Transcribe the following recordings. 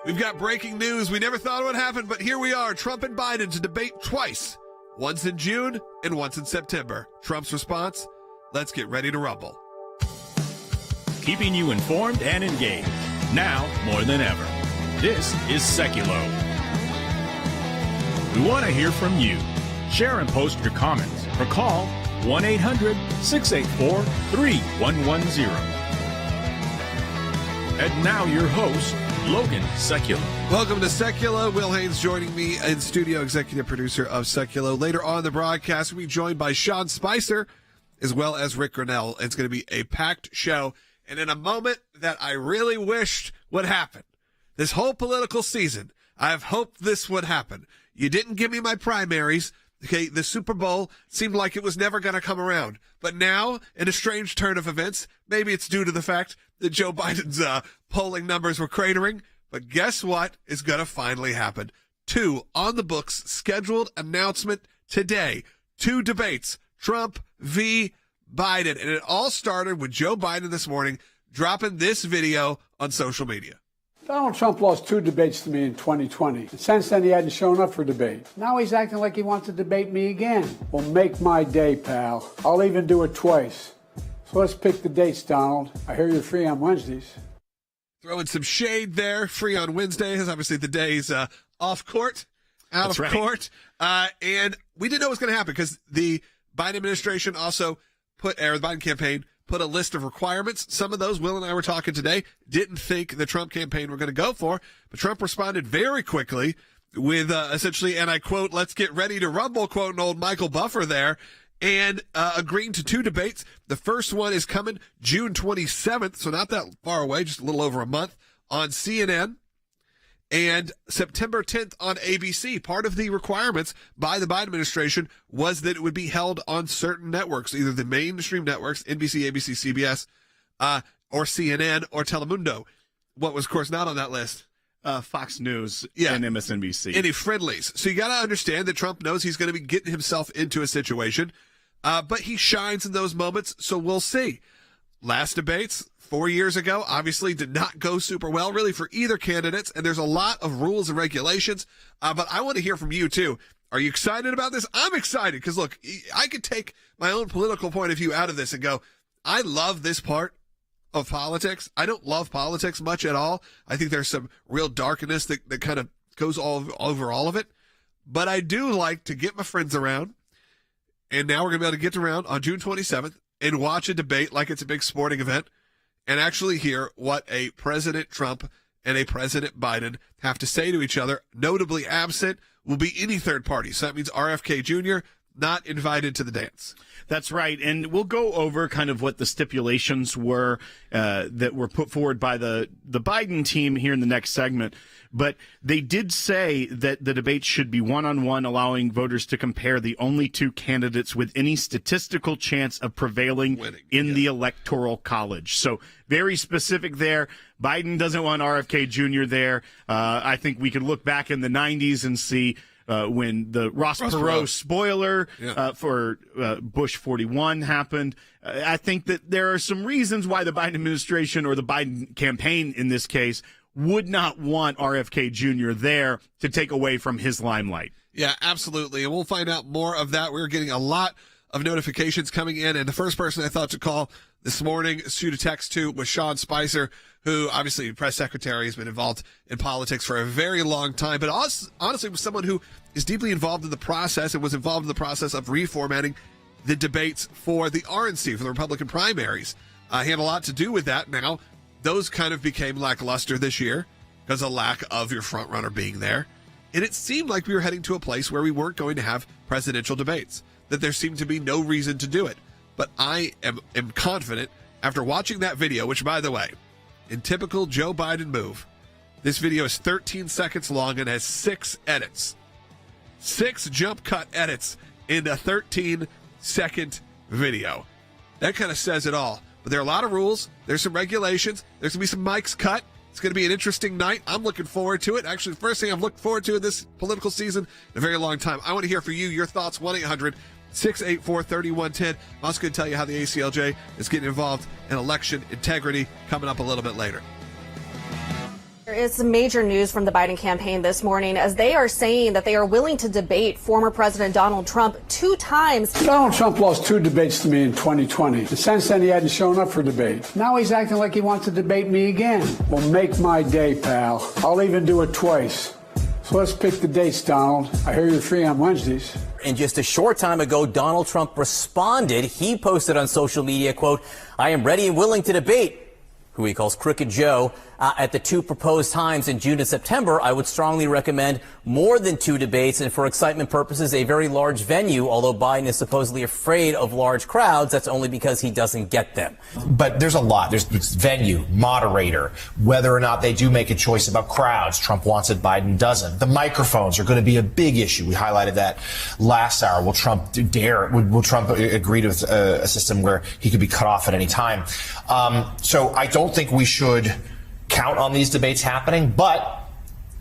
We've got breaking news. We never thought it would happen, but here we are. Trump and Biden to debate twice. Once in June and once in September. Trump's response? Let's get ready to rumble. Keeping you informed and engaged. Now more than ever. This is Sekulow. We want to hear from you. Share and post your comments or call 1-800-684-3110. And now your host, Logan Sekulow. Welcome to Sekulow. Will Haynes joining me in studio, executive producer of Sekulow. Later on the broadcast, we'll be joined by Sean Spicer as well as Rick Grinnell. It's going to be a packed show. And in a moment that I really wished would happen, this whole political season, I've hoped this would happen. You didn't give me my primaries. Okay, the Super Bowl seemed like it was never going to come around. But now, in a strange turn of events, maybe it's due to the fact that Joe Biden's polling numbers were cratering. But guess what is going to finally happen? 2 on the books, scheduled announcement today. 2 debates, Trump v. Biden. And it all started with Joe Biden this morning dropping this video on social media. Donald Trump lost 2 debates to me in 2020. And since then, he hadn't shown up for debate. Now he's acting like he wants to debate me again. Well, make my day, pal. I'll even do it twice. So let's pick the dates, Donald. I hear you're free on Wednesdays. Throwing some shade there. Free on Wednesdays. Obviously, the day's off court, out That's of right. court. And we didn't know what was going to happen because the Biden administration also the Biden campaign put a list of requirements. Some of those Will and I were talking today didn't think the Trump campaign were going to go for, but Trump responded very quickly with essentially, and I quote, "Let's get ready to rumble," quoting old Michael Buffer there, and agreeing to 2 debates. The first one is coming June 27th, so not that far away, just a little over a month, on CNN. And September 10th on ABC. Part of the requirements by the Biden administration was that it would be held on certain networks, either the mainstream networks, NBC, ABC, CBS, or CNN, or Telemundo. What was, of course, not on that list? Fox News and MSNBC. Any friendlies. So you got to understand that Trump knows he's going to be getting himself into a situation, but he shines in those moments, so we'll see. Last debates 4 years ago obviously did not go super well really for either candidates, and there's a lot of rules and regulations, but I want to hear from you too. Are you excited about this? I'm excited because look, I could take my own political point of view out of this and go, I love this part of politics. I don't love politics much at all. I think there's some real darkness that kind of goes all over all of it, but I do like to get my friends around, and now we're going to be able to get around on June 27th and watch a debate like it's a big sporting event and actually hear what a President Trump and a President Biden have to say to each other. Notably absent will be any third party. So that means RFK Jr. not invited to the dance. That's right. And we'll go over kind of what the stipulations were that were put forward by the Biden team here in the next segment. But they did say that the debate should be one-on-one, allowing voters to compare the only 2 candidates with any statistical chance of prevailing in the Electoral College. So very specific there. Biden doesn't want RFK Jr. there. I think we could look back in the 90s and see when the Ross Perot spoiler for Bush 41 happened. I think that there are some reasons why the Biden administration, or the Biden campaign in this case, would not want RFK Jr. there to take away from his limelight. Yeah, absolutely. And we'll find out more of that. We're getting a lot of notifications coming in. And the first person I thought to call this morning, shoot a text to, was Sean Spicer, who obviously press secretary, has been involved in politics for a very long time, but also, honestly was someone who is deeply involved in the process and was involved in the process of reformatting the debates for the RNC, for the Republican primaries. He had a lot to do with that. Now, those kind of became lackluster this year because of lack of your front runner being there. And it seemed like we were heading to a place where we weren't going to have presidential debates, that there seemed to be no reason to do it. But I am confident after watching that video, which, by the way, in typical Joe Biden move, this video is 13 seconds long and has 6 edits. 6 jump cut edits in a 13-second video. That kind of says it all. But there are a lot of rules. There's some regulations. There's going to be some mics cut. It's going to be an interesting night. I'm looking forward to it. Actually, the first thing I've looked forward to in this political season in a very long time. I want to hear from you, your thoughts, 1-800-684-3110. I'm also going to tell you how the ACLJ is getting involved in election integrity coming up a little bit later. It's major news from the Biden campaign this morning as they are saying that they are willing to debate former President Donald Trump 2 times. Donald Trump lost 2 debates to me in 2020. And since then, he hadn't shown up for debate. Now he's acting like he wants to debate me again. Well, make my day, pal. I'll even do it twice. So let's pick the dates, Donald. I hear you're free on Wednesdays. And just a short time ago, Donald Trump responded. He posted on social media, quote, "I am ready and willing to debate," who he calls Crooked Joe, at the 2 proposed times in June and September. "I would strongly recommend more than 2 debates, and for excitement purposes, a very large venue. Although Biden is supposedly afraid of large crowds, that's only because he doesn't get them." But there's a lot. There's venue, moderator, whether or not they do make a choice about crowds. Trump wants it, Biden doesn't. The microphones are going to be a big issue. We highlighted that last hour. Will Trump will Trump agree to a system where he could be cut off at any time? So I don't think we should count on these debates happening, but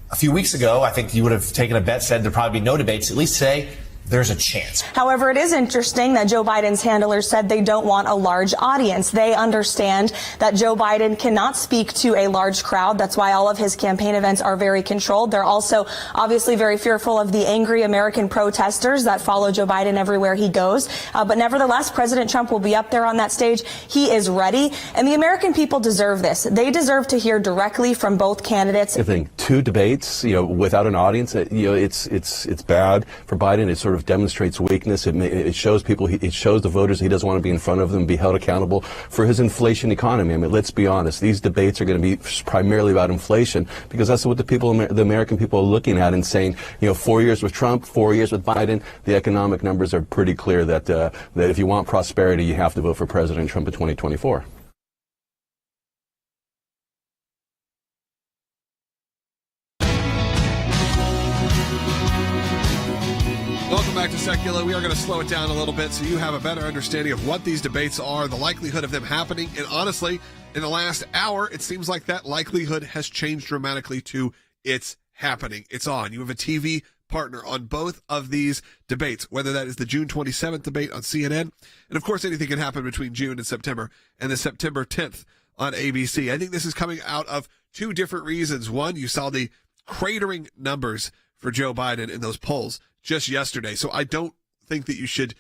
a few weeks ago, I think you would have taken a bet, said there'd probably be no debates, at least say there's a chance. However, it is interesting that Joe Biden's handlers said they don't want a large audience. They understand that Joe Biden cannot speak to a large crowd. That's why all of his campaign events are very controlled. They're also obviously very fearful of the angry American protesters that follow Joe Biden everywhere he goes. But nevertheless, President Trump will be up there on that stage. He is ready. And the American people deserve this. They deserve to hear directly from both candidates. I think 2 debates, without an audience, it's bad for Biden. It sort of demonstrates weakness. It shows people, it shows the voters he doesn't want to be in front of them, be held accountable for his inflation economy. I mean, let's be honest. These debates are going to be primarily about inflation because that's what the American people are looking at and saying, 4 years with Trump, 4 years with Biden, the economic numbers are pretty clear that if you want prosperity, you have to vote for President Trump in 2024. Welcome back to Sekulow. We are going to slow it down a little bit so you have a better understanding of what these debates are, the likelihood of them happening. And honestly, in the last hour, it seems like that likelihood has changed dramatically to it's happening. It's on. You have a TV partner on both of these debates, whether that is the June 27th debate on CNN. And of course, anything can happen between June and September, and the September 10th on ABC. I think this is coming out of 2 different reasons. One, you saw the cratering numbers for Joe Biden in those polls just yesterday. So I don't think that you should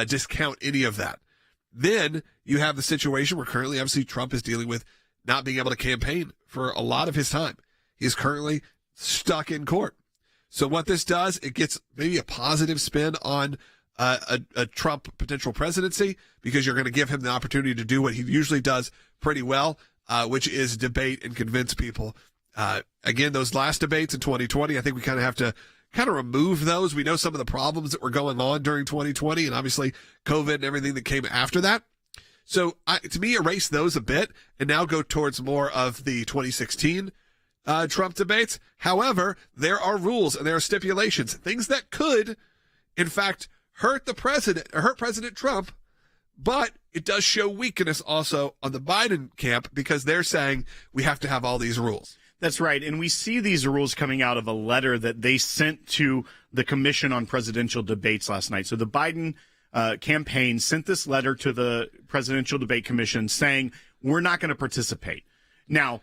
discount any of that. Then you have the situation where currently, obviously, Trump is dealing with not being able to campaign for a lot of his time. He's currently stuck in court. So what this does, it gets maybe a positive spin on a Trump potential presidency because you're going to give him the opportunity to do what he usually does pretty well, which is debate and convince people. Again, those last debates in 2020, I think we kind of have to remove those. We know some of the problems that were going on during 2020 and obviously COVID and everything that came after that. So to me, erase those a bit and now go towards more of the 2016 Trump debates. However, there are rules and there are stipulations, things that could, in fact, hurt the president or hurt President Trump. But it does show weakness also on the Biden camp because they're saying we have to have all these rules. That's right. And we see these rules coming out of a letter that they sent to the Commission on Presidential Debates last night. So the Biden campaign sent this letter to the Presidential Debate Commission saying, we're not going to participate. Now,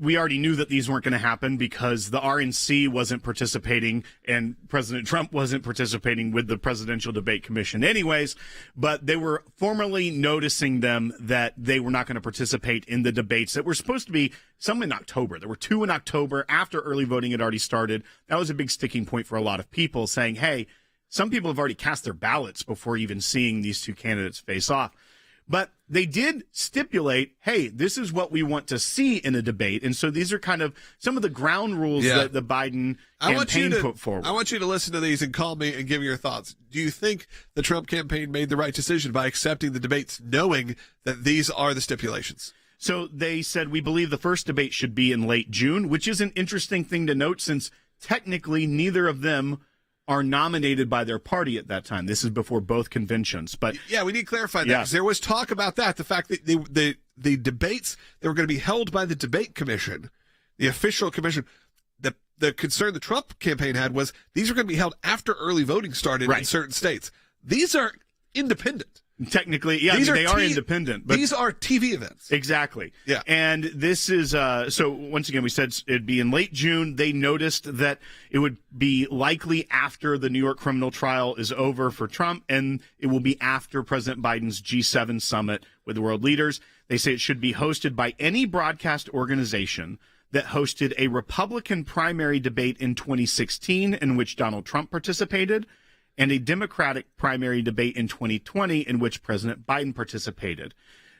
we already knew that these weren't going to happen because the RNC wasn't participating and President Trump wasn't participating with the Presidential Debate Commission anyways, but they were formally noticing them that they were not going to participate in the debates that were supposed to be some in October. There were 2 in October after early voting had already started. That was a big sticking point for a lot of people saying, hey, some people have already cast their ballots before even seeing these 2 candidates face off. But they did stipulate, hey, this is what we want to see in a debate. And so these are kind of some of the ground rules that the Biden campaign put forward. I want you to listen to these and call me and give me your thoughts. Do you think the Trump campaign made the right decision by accepting the debates, knowing that these are the stipulations? So they said, we believe the first debate should be in late June, which is an interesting thing to note since technically neither of them are nominated by their party at that time. This is before both conventions. But yeah, we need to clarify that because there was talk about that. The fact that the debates that were going to be held by the debate commission, the official commission, the concern the Trump campaign had was these are going to be held after early voting started in certain states. These are independent. Technically, yeah, they are independent. But these are TV events. Exactly. Yeah. And this is, so once again, we said it'd be in late June. They noticed that it would be likely after the New York criminal trial is over for Trump, and it will be after President Biden's G7 summit with the world leaders. They say it should be hosted by any broadcast organization that hosted a Republican primary debate in 2016 in which Donald Trump participated, and a Democratic primary debate in 2020 in which President Biden participated.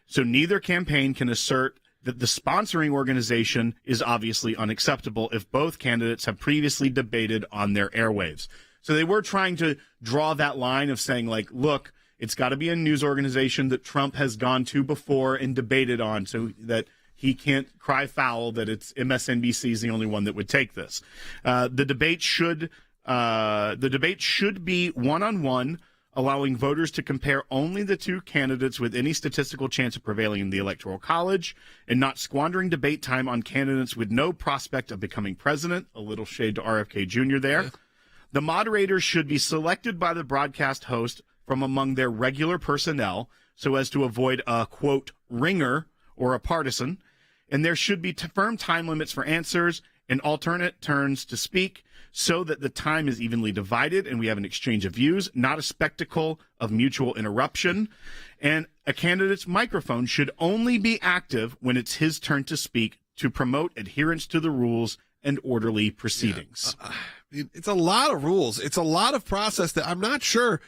So neither campaign can assert that the sponsoring organization is obviously unacceptable if both candidates have previously debated on their airwaves. So they were trying to draw that line of saying, like, look, it's got to be a news organization that Trump has gone to before and debated on, so that he can't cry foul that it's MSNBC is the only one that would take this. The debate should be one-on-one, allowing voters to compare only the two candidates with any statistical chance of prevailing in the Electoral College, and not squandering debate time on candidates with no prospect of becoming president. A little shade to RFK Jr. there. Yeah. The moderators should be selected by the broadcast host from among their regular personnel so as to avoid a, quote, ringer or a partisan. And there should be firm time limits for answers and alternate turns to speak, so that the time is evenly divided and we have an exchange of views, not a spectacle of mutual interruption. And a candidate's microphone should only be active when it's his turn to speak, to promote adherence to the rules and orderly proceedings. Yeah. It's a lot of rules. It's a lot of process that I'm not sure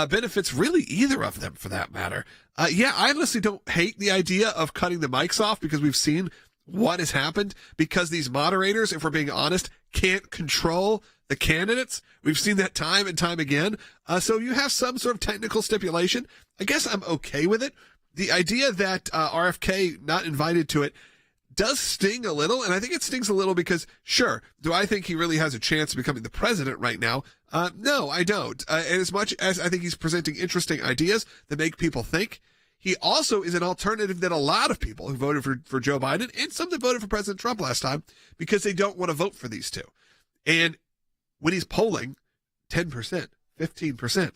benefits really either of them, for that matter. I honestly don't hate the idea of cutting the mics off, because we've seen what has happened, because these moderators, if we're being honest, can't control the candidates. We've seen that time and time again. So you have some sort of technical stipulation. I guess I'm okay with it. The idea that RFK not invited to it does sting a little, and I think it stings a little because, sure, do I think he really has a chance of becoming the president right now? No, I don't. And as much as I think he's presenting interesting ideas that make people think, he also is an alternative that a lot of people who voted for Joe Biden, and some that voted for President Trump last time, because they don't want to vote for these two. And when he's polling 10%, 15%,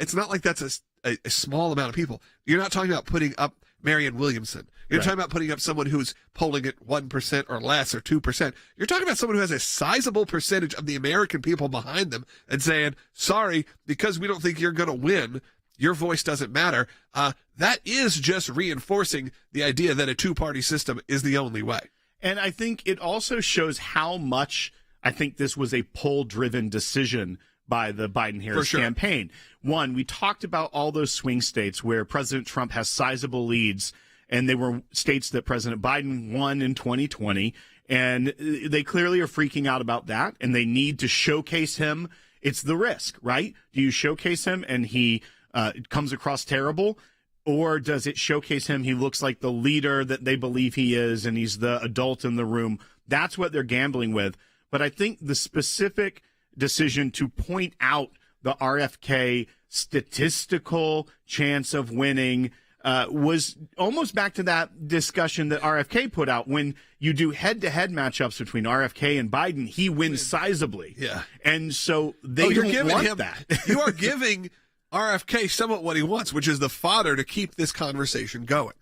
it's not like that's a small amount of people. You're not talking about putting up Marianne Williamson. You're talking about putting up someone who's polling at 1% or less, or 2%. You're talking about someone who has a sizable percentage of the American people behind them and saying, sorry, because we don't think you're going to win, your voice doesn't matter. That is just reinforcing the idea that a two-party system is the only way. And I think it also shows how much I think this was a poll-driven decision by the Biden-Harris campaign. One, we talked about all those swing states where President Trump has sizable leads, and they were states that President Biden won in 2020, and they clearly are freaking out about that, and they need to showcase him. It's the risk, right? Do you showcase him and he comes across terrible, or does it showcase him, he looks like the leader that they believe he is, and he's the adult in the room? That's what they're gambling with. But I think the specific decision to point out the RFK statistical chance of winning was almost back to that discussion that RFK put out. When you do head-to-head matchups between RFK and Biden, he wins sizably. Yeah. And so they don't want that. You are giving RFK somewhat what he wants, which is the fodder to keep this conversation going.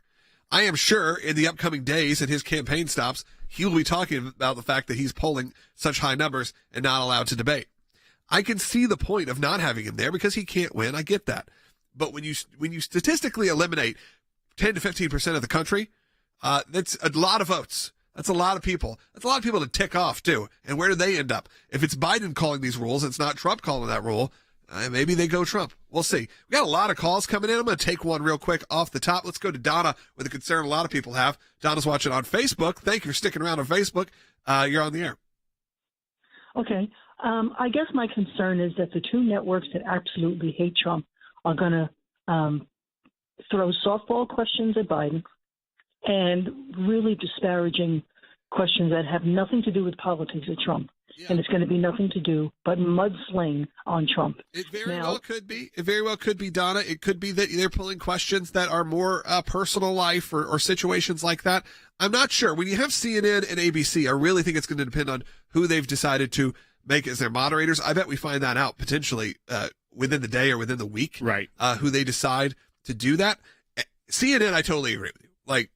I am sure in the upcoming days and his campaign stops, he will be talking about the fact that he's polling such high numbers and not allowed to debate. I can see the point of not having him there because he can't win. I get that. But when you statistically eliminate 10 to 15% of the country, that's a lot of votes. That's a lot of people. That's a lot of people to tick off too. And where do they end up? If it's Biden calling these rules, it's not Trump calling that rule. Maybe they go Trump. We'll see. We got a lot of calls coming in. I'm going to take one real quick off the top. Let's go to Donna with a concern a lot of people have. Donna's watching on Facebook. Thank you for sticking around on Facebook. You're on the air. Okay. I guess my concern is that the two networks that absolutely hate Trump are going to throw softball questions at Biden and really disparaging questions that have nothing to do with politics at Trump. Yeah. And it's going to be nothing to do but mudsling on Trump. It very well could be. It very well could be, Donna. It could be that they're pulling questions that are more personal life or situations like that. I'm not sure. When you have CNN and ABC, I really think it's going to depend on who they've decided to make as their moderators. I bet we find that out potentially within the day or within the week. Right. Who they decide to do that. CNN, I totally agree with you. Like,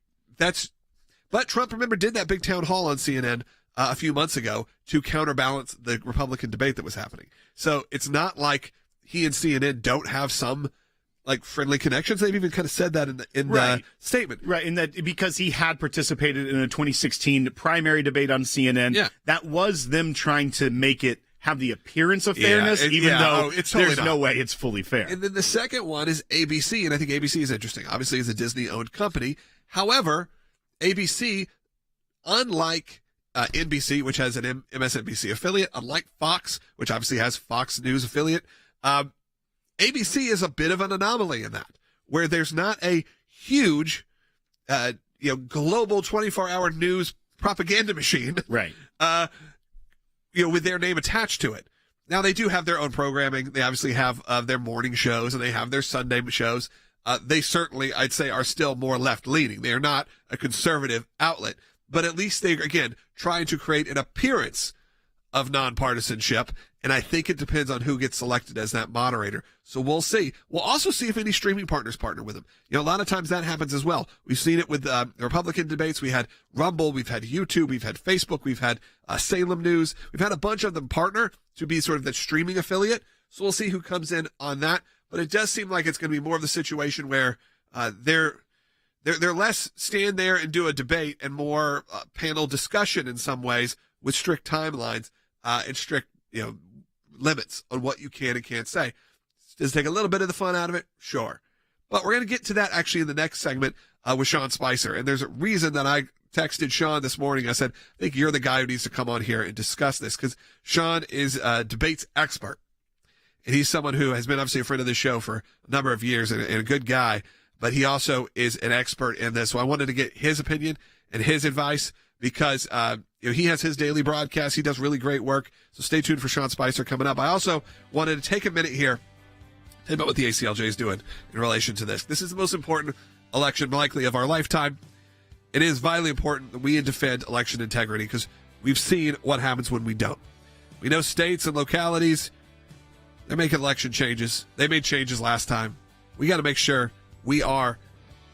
but Trump, remember, did that big town hall on CNN a few months ago to counterbalance the Republican debate that was happening. So it's not like he and CNN don't have some like friendly connections. They've even kind of said that in the statement. Right, in that because he had participated in a 2016 primary debate on CNN, that was them trying to make it have the appearance of fairness, even though it's totally there's no way it's fully fair. And then the second one is ABC, and I think ABC is interesting. Obviously, it's a Disney-owned company. However, ABC, unlike NBC, which has an MSNBC affiliate, unlike Fox, which obviously has Fox News affiliate, ABC is a bit of an anomaly in that, where there's not a huge, global 24-hour news propaganda machine, right? With their name attached to it. Now they do have their own programming. They obviously have their morning shows and they have their Sunday shows. They certainly, I'd say, are still more left-leaning. They are not a conservative outlet, but at least they're, again, trying to create an appearance of nonpartisanship. And I think it depends on who gets selected as that moderator. So we'll see. We'll also see if any streaming partners partner with them. A lot of times that happens as well. We've seen it with the Republican debates. We had Rumble, we've had YouTube, we've had Facebook, we've had Salem News. We've had a bunch of them partner to be sort of the streaming affiliate. So we'll see who comes in on that. But it does seem like it's going to be more of the situation where they're less stand there and do a debate and more panel discussion in some ways with strict timelines and strict, limits on what you can and can't say. Does it take a little bit of the fun out of it? Sure. But we're going to get to that actually in the next segment with Sean Spicer. And there's a reason that I texted Sean this morning. I said, I think you're the guy who needs to come on here and discuss this, because Sean is a debates expert. And he's someone who has been obviously a friend of the show for a number of years and a good guy, but he also is an expert in this. So I wanted to get his opinion and his advice because he has his daily broadcast. He does really great work. So stay tuned for Sean Spicer coming up. I also wanted to take a minute here to tell you about what the ACLJ is doing in relation to this. This is the most important election likely of our lifetime. It is vitally important that we defend election integrity because we've seen what happens when we don't. We know states and localities, they're making election changes. They made changes last time. We got to make sure we are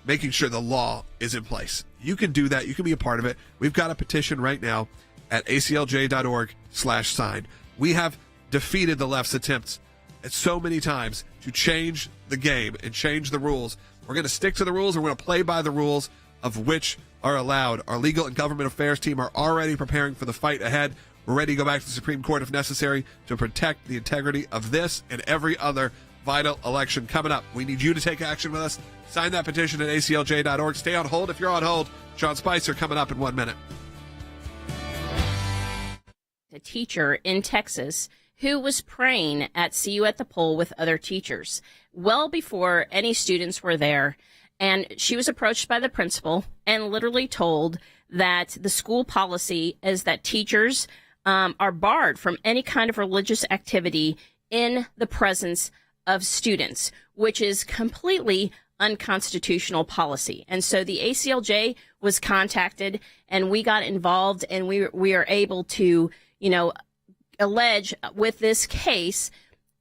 making sure the law is in place. You can do that. You can be a part of it. We've got a petition right now at aclj.org/sign. We have defeated the left's attempts at so many times to change the game and change the rules. We're going to stick to the rules. We're going to play by the rules of which are allowed. Our legal and government affairs team are already preparing for the fight ahead. We're ready to go back to the Supreme Court if necessary to protect the integrity of this and every other vital election coming up. We need you to take action with us. Sign that petition at aclj.org. Stay on hold if you're on hold. Sean Spicer coming up in 1 minute. A teacher in Texas who was praying at See You at the Poll with other teachers well before any students were there. And she was approached by the principal and literally told that the school policy is that teachers are barred from any kind of religious activity in the presence of students, which is completely unconstitutional policy. And so the ACLJ was contacted and we got involved and we are able to, allege with this case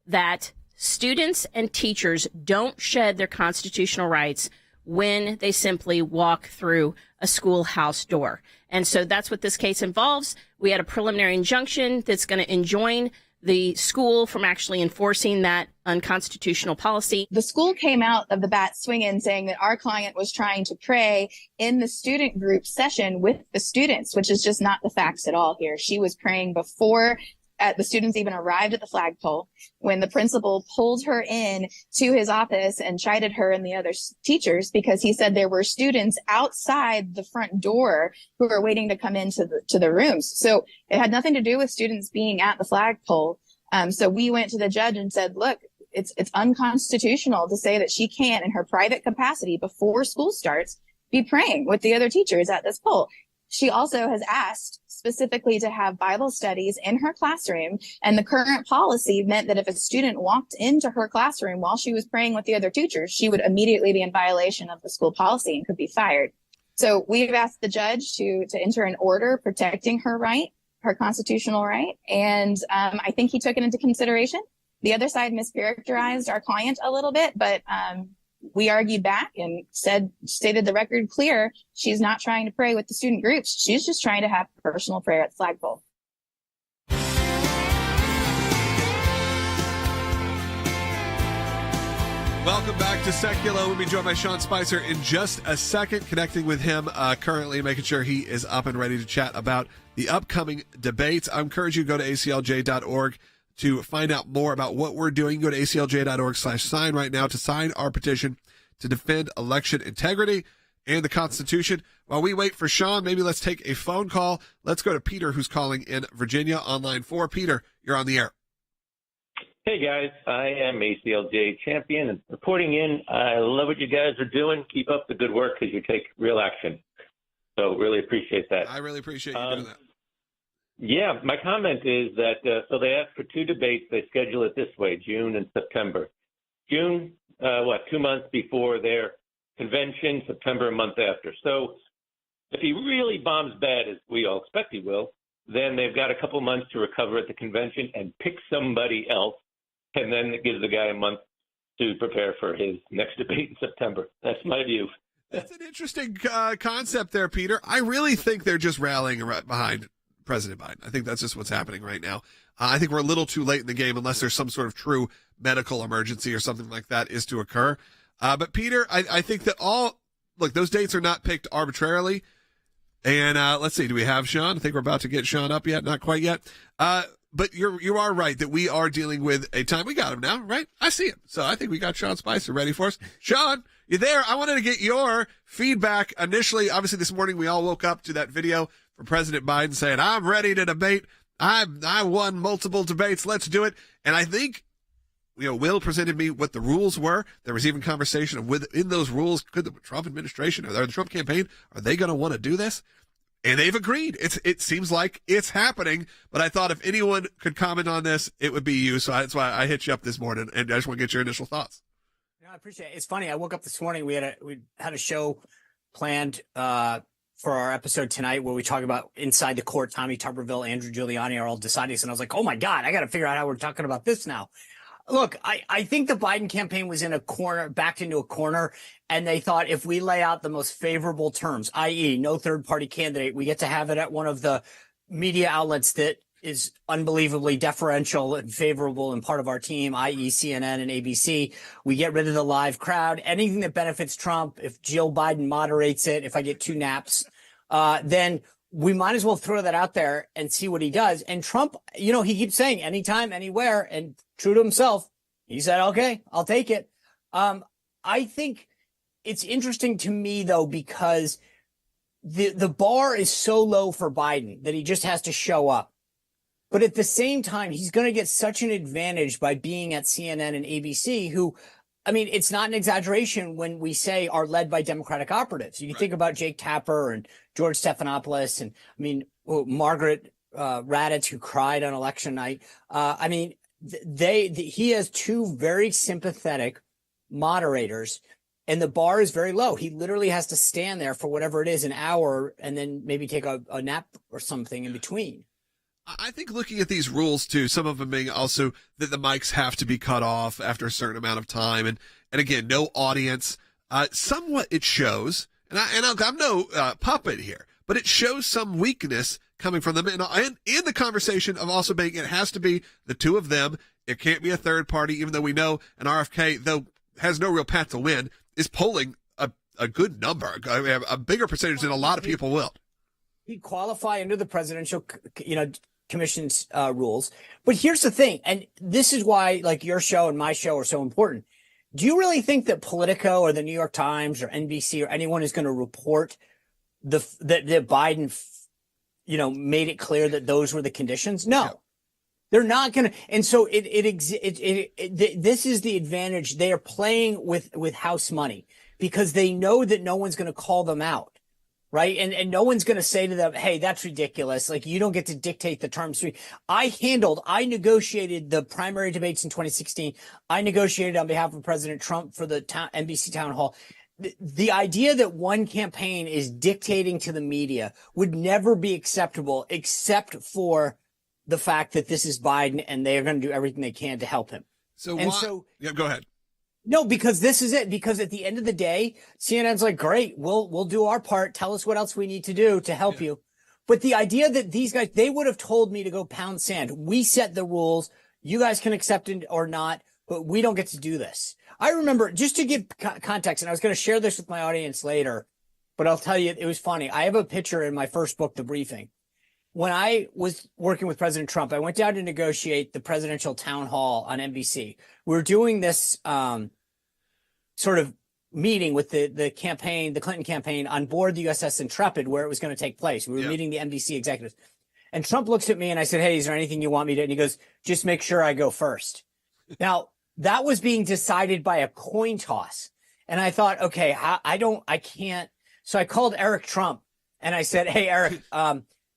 that students and teachers don't shed their constitutional rights when they simply walk through a schoolhouse door. And so that's what this case involves. We had a preliminary injunction that's going to enjoin the school from actually enforcing that unconstitutional policy. The school came out of the bat swinging, saying that our client was trying to pray in the student group session with the students, which is just not the facts at all here. She was praying before the students even arrived at the flagpole, when the principal pulled her in to his office and chided her and the other teachers because he said there were students outside the front door who were waiting to come into the rooms. So it had nothing to do with students being at the flagpole. So we went to the judge and said, look, it's unconstitutional to say that she can't, in her private capacity before school starts, be praying with the other teachers at this pole. She also has asked specifically to have Bible studies in her classroom, and the current policy meant that if a student walked into her classroom while she was praying with the other teachers, she would immediately be in violation of the school policy and could be fired. So we've asked the judge to enter an order protecting her right, her constitutional right, and I think he took it into consideration. The other side mischaracterized our client a little bit, but we argued back and stated the record clear. She's not trying to pray with the student groups. She's just trying to have personal prayer at the flagpole. Welcome back to Sekulow. We'll be joined by Sean Spicer in just a second, connecting with him currently, making sure he is up and ready to chat about the upcoming debates. I encourage you to go to ACLJ.org to find out more about what we're doing. Go to ACLJ.org/sign right now to sign our petition to defend election integrity and the Constitution. While we wait for Sean, maybe let's take a phone call. Let's go to Peter, who's calling in Virginia on line 4. Peter, you're on the air. Hey, guys. I am ACLJ champion and reporting in. I love what you guys are doing. Keep up the good work because you take real action. So really appreciate that. I really appreciate you doing that. Yeah, my comment is that, so they asked for 2 debates. They schedule it this way, June and September. June, 2 months before their convention, September a month after. So if he really bombs bad, as we all expect he will, then they've got a couple months to recover at the convention and pick somebody else. And then it gives the guy a month to prepare for his next debate in September. That's my view. That's an interesting concept there, Peter. I really think they're just rallying behind President Biden. I think that's just what's happening right now. I think we're a little too late in the game unless there's some sort of true medical emergency or something like that is to occur. But Peter, I think that those dates are not picked arbitrarily. And let's see, do we have Sean? I think we're about to get Sean up yet. Not quite yet. But you are right that we are dealing with a time. We got him now, right? I see him. So I think we got Sean Spicer ready for us. Sean, you there? I wanted to get your feedback initially. Obviously, this morning we all woke up to that video from President Biden saying, I'm ready to debate. I won multiple debates. Let's do it. And I think, Will presented me what the rules were. There was even conversation of within those rules, could the Trump administration or the Trump campaign, are they going to want to do this? And they've agreed. It seems like it's happening, but I thought if anyone could comment on this, it would be you. So that's why I hit you up this morning, and I just want to get your initial thoughts. I appreciate it. It's funny. I woke up this morning. We had a show planned for our episode tonight where we talk about inside the court. Tommy Tuberville, Andrew Giuliani are all deciding this, and I was like, oh my God, I got to figure out how we're talking about this now. Look, I think the Biden campaign was in a corner, backed into a corner, and they thought if we lay out the most favorable terms, i.e. no third-party candidate, we get to have it at one of the media outlets that is unbelievably deferential and favorable and part of our team, i.e. CNN and ABC. We get rid of the live crowd. Anything that benefits Trump, if Jill Biden moderates it, if I get 2 naps, then we might as well throw that out there and see what he does. And Trump, he keeps saying anytime, anywhere, and true to himself, he said, okay, I'll take it. I think it's interesting to me, though, because the bar is so low for Biden that he just has to show up. But at the same time, he's going to get such an advantage by being at CNN and ABC, who, it's not an exaggeration when we say are led by Democratic operatives. You can think about Jake Tapper and George Stephanopoulos and, Margaret Raddatz, who cried on election night. He has 2 very sympathetic moderators, and the bar is very low. He literally has to stand there for whatever it is, an hour, and then maybe take a nap or something in between. I think looking at these rules too, some of them being also that the mics have to be cut off after a certain amount of time, and again, no audience. Somewhat it shows, and I'm no puppet here, but it shows some weakness coming from them, and in the conversation of also being it has to be the 2 of them. It can't be a third party, even though we know an RFK, though has no real path to win, is polling a good number, a bigger percentage than a lot of people will. He'd qualify under the presidential, commission's rules. But here's the thing, and this is why your show and my show are so important. Do you really think that Politico or the New York Times or NBC or anyone is going to report that Biden, made it clear that those were the conditions? No, they're not going to. And so this is the advantage. They are playing with house money because they know that no one's going to call them out. Right. And no one's going to say to them, hey, that's ridiculous. You don't get to dictate the terms. I negotiated the primary debates in 2016. I negotiated on behalf of President Trump for the NBC town hall. The idea that one campaign is dictating to the media would never be acceptable, except for the fact that this is Biden and they are going to do everything they can to help him. Yeah, go ahead. No, because this is it. Because at the end of the day, CNN's like, great, we'll do our part. Tell us what else we need to do to help you. But the idea that these guys, they would have told me to go pound sand. We set the rules. You guys can accept it or not, but we don't get to do this. I remember, just to give context, and I was going to share this with my audience later, but I'll tell you, it was funny. I have a picture in my first book, The Briefing. When I was working with President Trump, I went down to negotiate the presidential town hall on NBC. We were doing this sort of meeting with the campaign, the Clinton campaign, on board the USS Intrepid, where it was going to take place. We were meeting the NBC executives. And Trump looks at me and I said, hey, is there anything you want me to? And he goes, just make sure I go first. Now, that was being decided by a coin toss. And I thought, okay, I can't. So I called Eric Trump and I said, hey, Eric,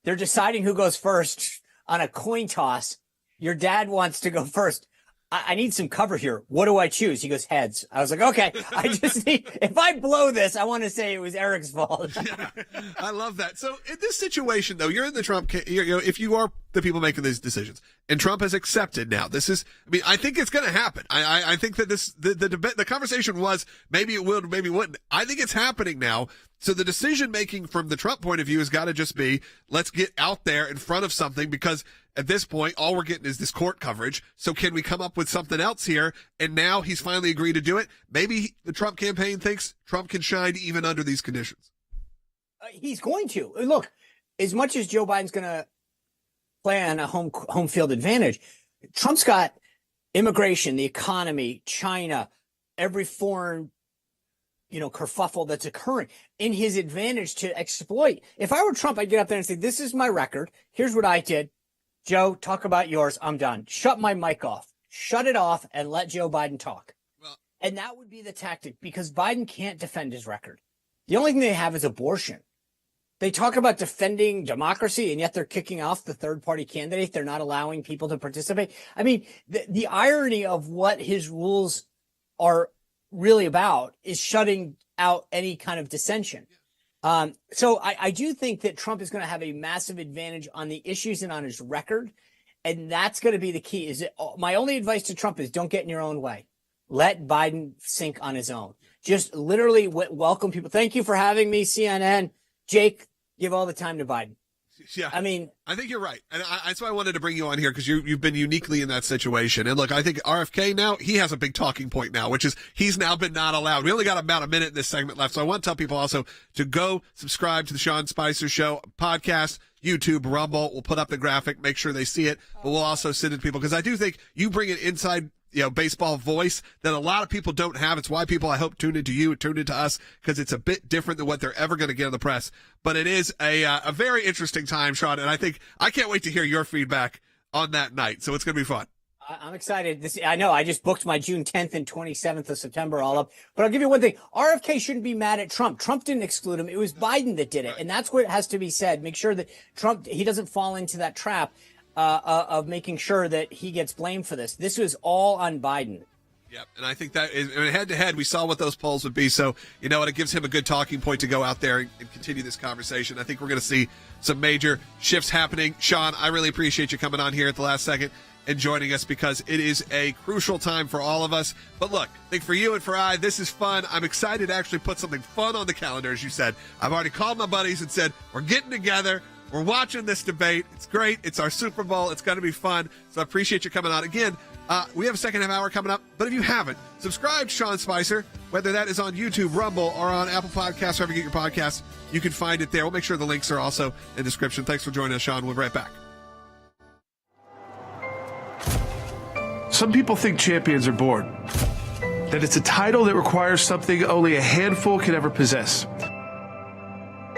they're deciding who goes first on a coin toss. Your dad wants to go first. I need some cover here. What do I choose? He goes, heads. I was like, okay, I just need, if I blow this, I want to say it was Eric's fault. Yeah, I love that. So in this situation, though, you're in the Trump, if you are the people making these decisions, and Trump has accepted now, I think it's going to happen. I think that the debate, the conversation was maybe it will, maybe it wouldn't. I think it's happening now. So the decision making from the Trump point of view has got to just be, let's get out there in front of something, because at this point, all we're getting is this court coverage. So can we come up with something else here? And now he's finally agreed to do it. Maybe the Trump campaign thinks Trump can shine even under these conditions. He's going to. Look, as much as Joe Biden's going to play on a home field advantage, Trump's got immigration, the economy, China, every foreign kerfuffle that's occurring in his advantage to exploit. If I were Trump, I'd get up there and say, this is my record. Here's what I did. Joe, talk about yours. I'm done. Shut my mic off. Shut it off and let Joe Biden talk. And that would be the tactic, because Biden can't defend his record. The only thing they have is abortion. They talk about defending democracy, and yet they're kicking off the third-party candidate. They're not allowing people to participate. I mean, the irony of what his rules are really about is shutting out any kind of dissension. So I do think that Trump is going to have a massive advantage on the issues and on his record. And that's going to be the key. My only advice to Trump is don't get in your own way. Let Biden sink on his own. Just literally welcome people. Thank you for having me, CNN. Jake, give all the time to Biden. Yeah, I mean, I think you're right. And that's why I wanted to bring you on here, because you've been uniquely in that situation. And look, I think RFK now, he has a big talking point now, which is he's now been not allowed. We only got about a minute in this segment left. So I want to tell people also to go subscribe to the Sean Spicer Show podcast, YouTube, Rumble. We'll put up the graphic, make sure they see it, but we'll also send it to people, because I do think you bring an inside baseball voice that a lot of people don't have. It's why people, I hope, tune into you, tune into us, because it's a bit different than what they're ever going to get in the press. But it is a very interesting time, Sean, and I can't wait to hear your feedback on that night. So it's going to be fun. I'm excited. I know I just booked my June 10th and 27th of September all up. But I'll give you one thing. RFK shouldn't be mad at Trump. Trump didn't exclude him. It was Biden that did it. And that's what has to be said. Make sure that Trump, he doesn't fall into that trap of making sure that he gets blamed for this. This was all on Biden. Yep, and I think that is, head-to-head, we saw what those polls would be. So, you know what, it gives him a good talking point to go out there and continue this conversation. I think we're going to see some major shifts happening. Sean, I really appreciate you coming on here at the last second and joining us, because it is a crucial time for all of us. But look, I think for you and for I, this is fun. I'm excited to actually put something fun on the calendar, as you said. I've already called my buddies and said, we're getting together. We're watching this debate. It's great. It's our Super Bowl. It's going to be fun. So I appreciate you coming on. Again, we have a second half hour coming up. But if you haven't, subscribe to Sean Spicer, whether that is on YouTube, Rumble, or on Apple Podcasts, wherever you get your podcasts. You can find it there. We'll make sure the links are also in the description. Thanks for joining us, Sean. We'll be right back. Some people think champions are bored, that it's a title that requires something only a handful can ever possess.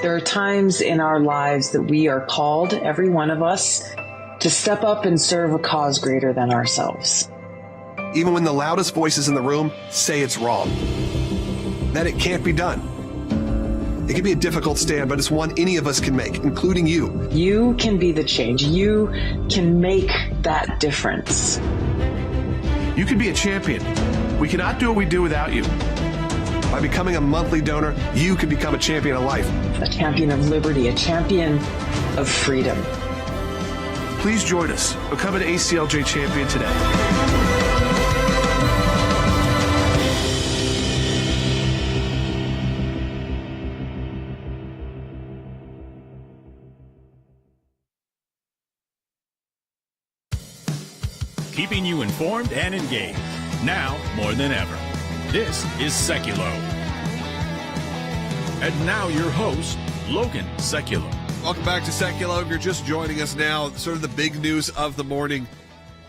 There are times in our lives that we are called, every one of us, to step up and serve a cause greater than ourselves. Even when the loudest voices in the room say it's wrong, that it can't be done. It can be a difficult stand, but it's one any of us can make, including you. You can be the change. You can make that difference. You can be a champion. We cannot do what we do without you. By becoming a monthly donor, you can become a champion of life. A champion of liberty, a champion of freedom. Please join us. Become an ACLJ champion today. keeping you informed and engaged. Now more than ever. This is Sekulow. And now your host, Logan Sekulow. Welcome back to Sekulow. If you're just joining us now, sort of the big news of the morning.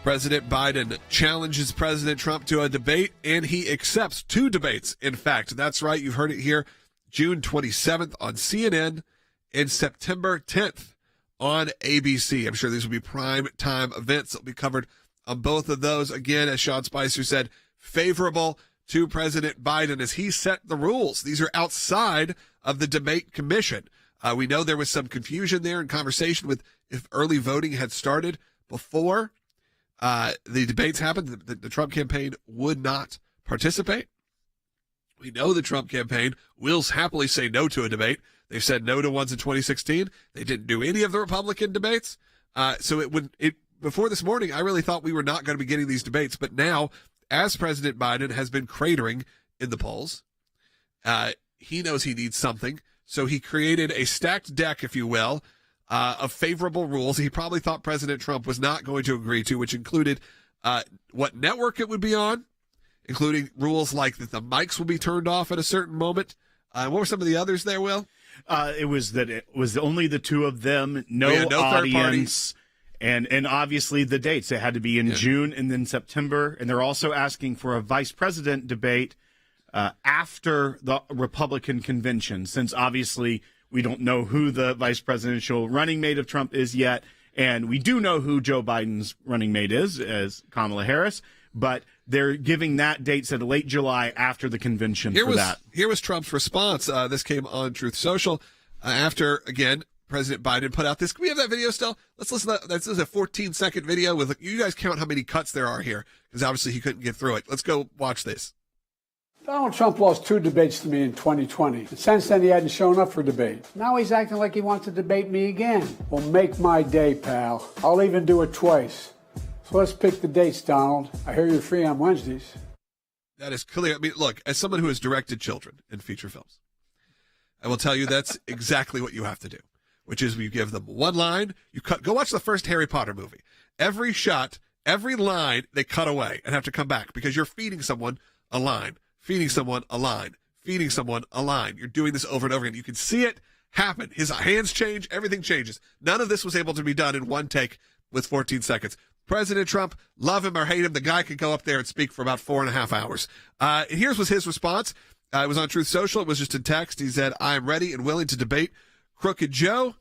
President Biden challenges President Trump to a debate, and he accepts 2 debates. In fact, that's right. You've heard it here. June 27th on CNN and September 10th on ABC. I'm sure these will be prime time events that will be covered on both of those. Again, as Sean Spicer said, favorable to President Biden as he set the rules. These are outside of the debate commission. We know there was some confusion there in conversation with if early voting had started before the debates happened. The Trump campaign would not participate. We know the Trump campaign will happily say no to a debate. They've said no to ones in 2016. They didn't do any of the Republican debates. So before this morning, I really thought we were not going to be getting these debates. But now, as President Biden has been cratering in the polls, he knows he needs something. So he created a stacked deck, if you will, of favorable rules he probably thought President Trump was not going to agree to, which included what network it would be on, including rules like that the mics will be turned off at a certain moment. What were some of the others there, Will? It was only the 2 of them, no third audience, and obviously the dates. It had to be in June and then September, and they're also asking for a vice president debate after the Republican convention, since obviously we don't know who the vice presidential running mate of Trump is yet, and we do know who Joe Biden's running mate is, as Kamala Harris, but they're giving that date set late July after the convention that. Here was Trump's response. This came on Truth Social after, again, President Biden put out this. Can we have that video still? Let's listen to that. This is a 14-second video with, you guys count how many cuts there are here, because obviously he couldn't get through it. Let's go watch this. Donald Trump lost 2 debates to me in 2020. And since then, he hadn't shown up for debate. Now he's acting like he wants to debate me again. Well, make my day, pal. I'll even do it twice. So let's pick the dates, Donald. I hear you're free on Wednesdays. That is clear. I mean, look, as someone who has directed children in feature films, I will tell you that's exactly what you have to do, which is you give them one line. Go watch the first Harry Potter movie. Every shot, every line, they cut away and have to come back because you're feeding someone a line. Feeding someone a line, feeding someone a line. You're doing this over and over again. You can see it happen. His hands change. Everything changes. None of this was able to be done in one take with 14 seconds. President Trump, love him or hate him, the guy could go up there and speak for about 4.5 hours. Here's was his response. It was on Truth Social. It was just a text. He said, I am ready and willing to debate Crooked Joe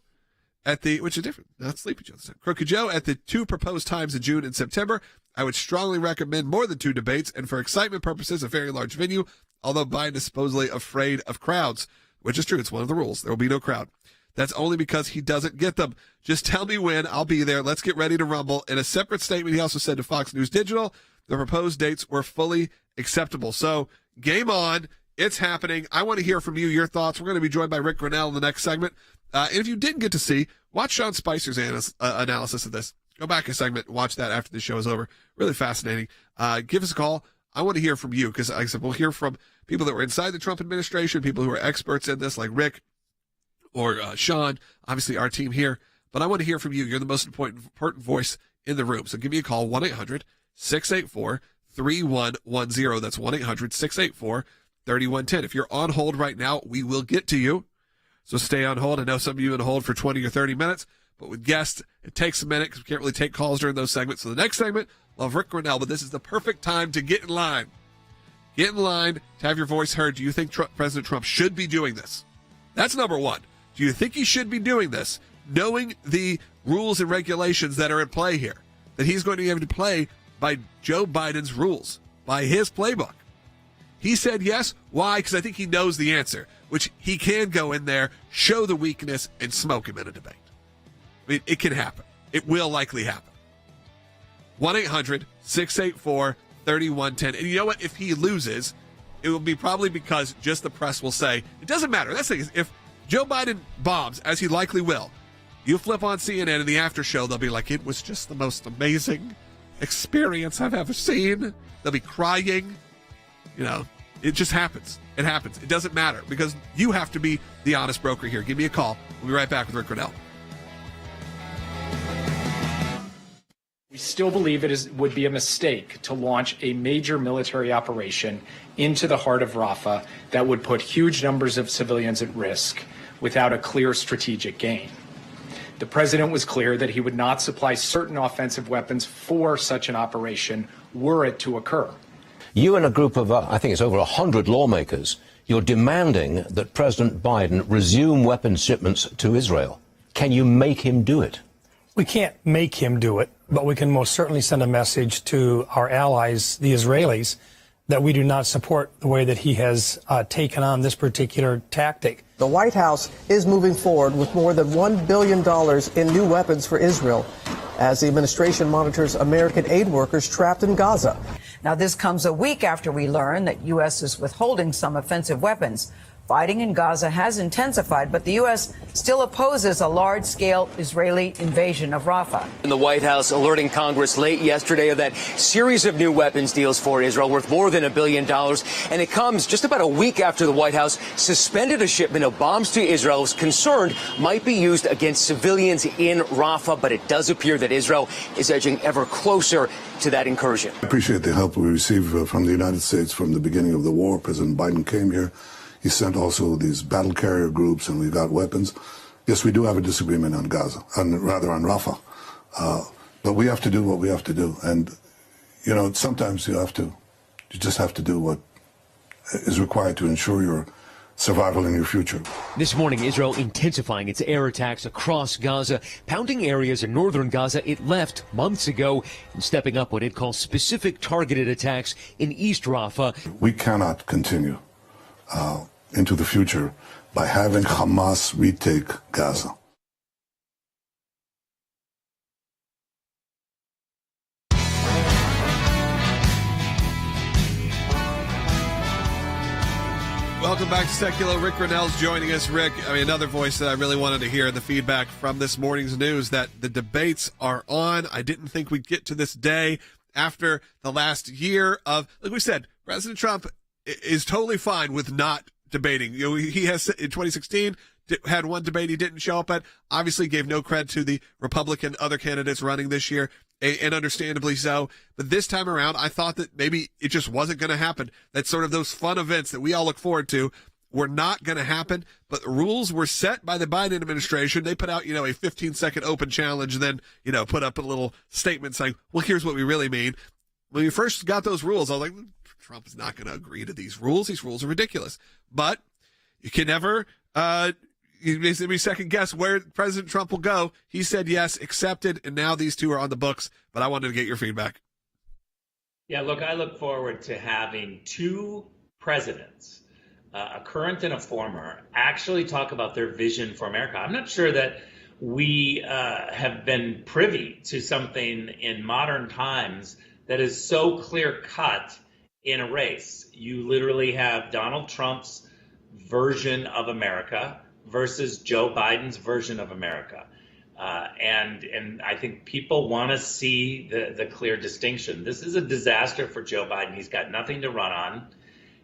which is different, not Sleepy Joe this time. Crooked Joe at the 2 proposed times in June and September. I would strongly recommend more than 2 debates, and for excitement purposes, a very large venue, although Biden is supposedly afraid of crowds, which is true. It's one of the rules. There will be no crowd. That's only because he doesn't get them. Just tell me when. I'll be there. Let's get ready to rumble. In a separate statement, he also said to Fox News Digital, the proposed dates were fully acceptable. So game on. It's happening. I want to hear from you, your thoughts. We're going to be joined by Rick Grinnell in the next segment. And if you didn't get to see, watch Sean Spicer's analysis of this. Go back a segment, watch that after the show is over. Really fascinating. Give us a call. I want to hear from you because, like I said, we'll hear from people that were inside the Trump administration, people who are experts in this, like Rick or Sean, obviously our team here. But I want to hear from you. You're the most important voice in the room. So give me a call, 1-800-684-3110. That's 1-800-684-3110. If you're on hold right now, we will get to you. So stay on hold. I know some of you on hold for 20 or 30 minutes, but with guests, it takes a minute because we can't really take calls during those segments. So the next segment, we'll have Rick Grinnell, but this is the perfect time to get in line. Get in line to have your voice heard. Do you think President Trump should be doing this? That's number one. Do you think he should be doing this, knowing the rules and regulations that are in play here, that he's going to be able to play by Joe Biden's rules, by his playbook? He said yes. Why? Because I think he knows the answer, which he can go in there, show the weakness, and smoke him in a debate. I mean, it can happen. It will likely happen. 1-800-684-3110. And you know what? If he loses, it will be probably because just the press will say, it doesn't matter. That's the thing. If Joe Biden bombs, as he likely will, you flip on CNN in the after show, they'll be like, it was just the most amazing experience I've ever seen. They'll be crying. You know, it just happens. It happens. It doesn't matter because you have to be the honest broker here. Give me a call. We'll be right back with Rick Grinnell. We still believe would be a mistake to launch a major military operation into the heart of Rafah that would put huge numbers of civilians at risk without a clear strategic gain. The president was clear that he would not supply certain offensive weapons for such an operation were it to occur. You and a group of, I think it's over 100 lawmakers, you're demanding that President Biden resume weapons shipments to Israel. Can you make him do it? We can't make him do it, but we can most certainly send a message to our allies, the Israelis, that we do not support the way that he has taken on this particular tactic. The White House is moving forward with more than $1 billion in new weapons for Israel as the administration monitors American aid workers trapped in Gaza. Now, this comes a week after we learn that U.S. is withholding some offensive weapons. Fighting in Gaza has intensified, but the U.S. still opposes a large-scale Israeli invasion of Rafah. In the White House alerting Congress late yesterday of that series of new weapons deals for Israel worth more than $1 billion. And it comes just about a week after the White House suspended a shipment of bombs to Israel. It was concerned might be used against civilians in Rafah, but it does appear that Israel is edging ever closer to that incursion. I appreciate the help we received from the United States from the beginning of the war. President Biden came here. He sent also these battle carrier groups, and we got weapons. Yes, we do have a disagreement on Gaza, on Rafah. But we have to do what we have to do. And, you know, sometimes you just have to do what is required to ensure your survival in your future. This morning, Israel intensifying its air attacks across Gaza, pounding areas in northern Gaza it left months ago, and stepping up what it calls specific targeted attacks in East Rafah. We cannot continue into the future by having Hamas retake Gaza. Welcome back to Sekulow. Rick Grinnell's joining us. Rick, another voice that I really wanted to hear, the feedback from this morning's news that the debates are on. I didn't think we'd get to this day after the last year of, like we said, President Trump is totally fine with not debating. You know, he has in 2016 had one debate he didn't show up at. Obviously, gave no credit to the Republican other candidates running this year, and understandably so. But this time around, I thought that maybe it just wasn't going to happen. That sort of those fun events that we all look forward to were not going to happen. But the rules were set by the Biden administration. They put out, a 15-second open challenge, then put up a little statement saying, "Well, here's what we really mean." When we first got those rules, I was like, Trump is not going to agree to these rules. These rules are ridiculous. But you can never you basically second guess where President Trump will go. He said yes, accepted, and now these two are on the books. But I wanted to get your feedback. Yeah, look, I look forward to having two presidents, a current and a former, actually talk about their vision for America. I'm not sure that we have been privy to something in modern times that is so clear-cut in a race. You literally have Donald Trump's version of America versus Joe Biden's version of America. And I think people want to see the clear distinction. This is a disaster for Joe Biden. He's got nothing to run on.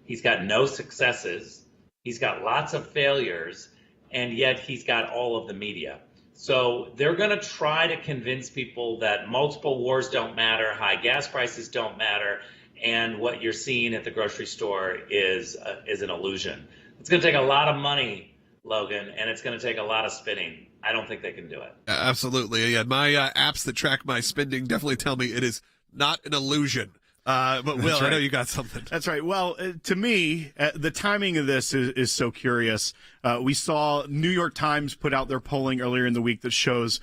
He's got no successes. He's got lots of failures, and yet he's got all of the media. So they're going to try to convince people that multiple wars don't matter, high gas prices don't matter, and what you're seeing at the grocery store is an illusion. It's going to take a lot of money, Logan, and it's going to take a lot of spinning. I don't think they can do it. Absolutely. Yeah, my apps that track my spending definitely tell me it is not an illusion. But Will, right. I know you got something. That's right. Well, to me, the timing of this is so curious. We saw New York Times put out their polling earlier in the week that shows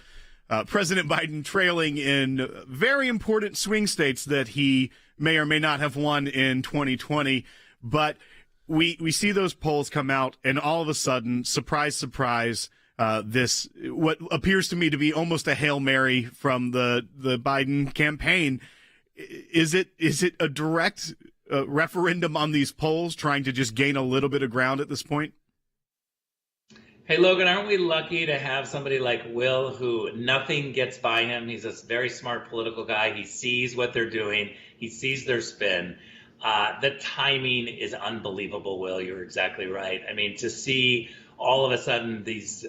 President Biden trailing in very important swing states that he may or may not have won in 2020. But we see those polls come out, and all of a sudden, surprise, surprise, this what appears to me to be almost a Hail Mary from the Biden campaign. Is it a direct referendum on these polls, trying to just gain a little bit of ground at this point? Hey, Logan, aren't we lucky to have somebody like Will who nothing gets by him? He's a very smart political guy. He sees what they're doing. He sees their spin. The timing is unbelievable, Will. You're exactly right. I mean, to see all of a sudden these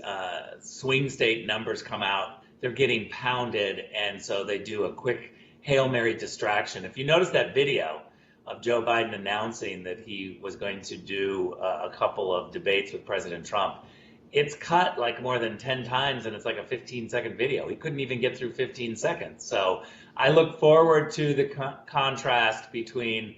swing state numbers come out they're getting pounded, and so they do a quick Hail Mary distraction. If you notice that video of Joe Biden announcing that he was going to do a couple of debates with President Trump, it's cut like more than 10 times, and it's like a 15-second video. He couldn't even get through 15 seconds. So I look forward to the contrast between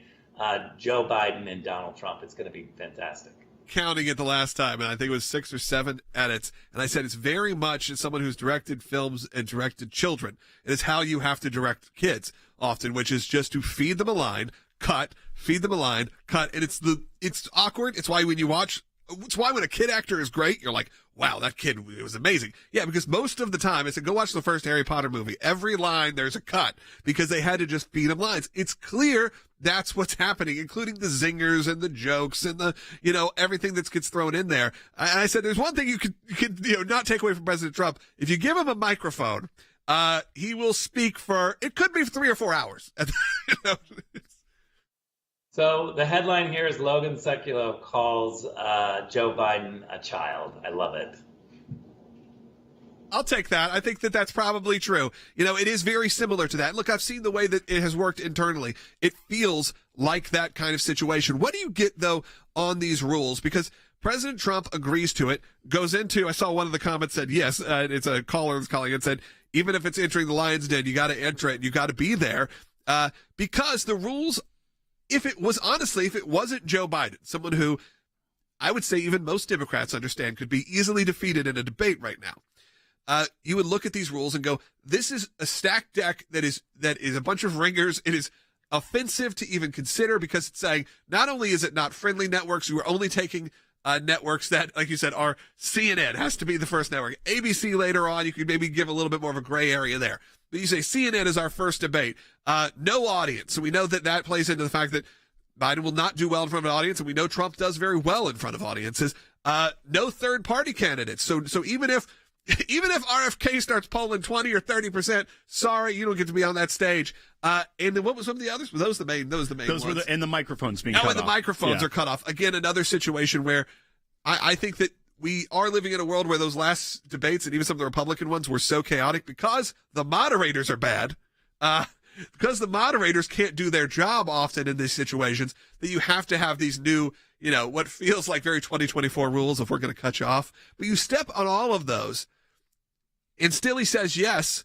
Joe Biden and Donald Trump. It's going to be fantastic. Counting it the last time, and I think it was 6 or 7 edits, and I said it's very much as someone who's directed films and directed children. It is how you have to direct kids often, which is just to feed them a line, cut, feed them a line, cut, and it's awkward. It's why when a kid actor is great, you're like, wow, that kid, it was amazing. Yeah, because most of the time, I said, go watch the first Harry Potter movie. Every line, there's a cut because they had to just feed them lines. It's clear that's what's happening, including the zingers and the jokes and the, everything that gets thrown in there. And I said, there's one thing you could not take away from President Trump. If you give him a microphone, he will speak for, it could be 3 or 4 hours. So the headline here is Logan Sekulow calls Joe Biden a child. I love it. I'll take that. I think that that's probably true. It is very similar to that. Look, I've seen the way that it has worked internally. It feels like that kind of situation. What do you get, though, on these rules? Because President Trump agrees to it, goes into, I saw one of the comments said, yes, it's a caller that's calling it, said, even if it's entering the lion's den, you got to enter it, you got to be there. Because the rules, if it wasn't Joe Biden, someone who I would say even most Democrats understand could be easily defeated in a debate right now, you would look at these rules and go, this is a stacked deck that is a bunch of ringers. It is offensive to even consider because it's saying not only is it not friendly networks, you are only taking networks that, like you said, are CNN has to be the first network. ABC later on, you could maybe give a little bit more of a gray area there. But you say CNN is our first debate. No audience. So we know that plays into the fact that Biden will not do well in front of an audience, and we know Trump does very well in front of audiences. No third party candidates. So even if RFK starts polling 20 or 30%, sorry, you don't get to be on that stage. And then what was some of the others? Those were the main Those ones. were and the microphones being cut off. And the microphones are cut off. Again, another situation where I think that we are living in a world where those last debates and even some of the Republican ones were so chaotic because the moderators are bad. Because the moderators can't do their job often in these situations, that you have to have these new, what feels like very 2024 rules of we're going to cut you off. But you step on all of those, and still he says yes.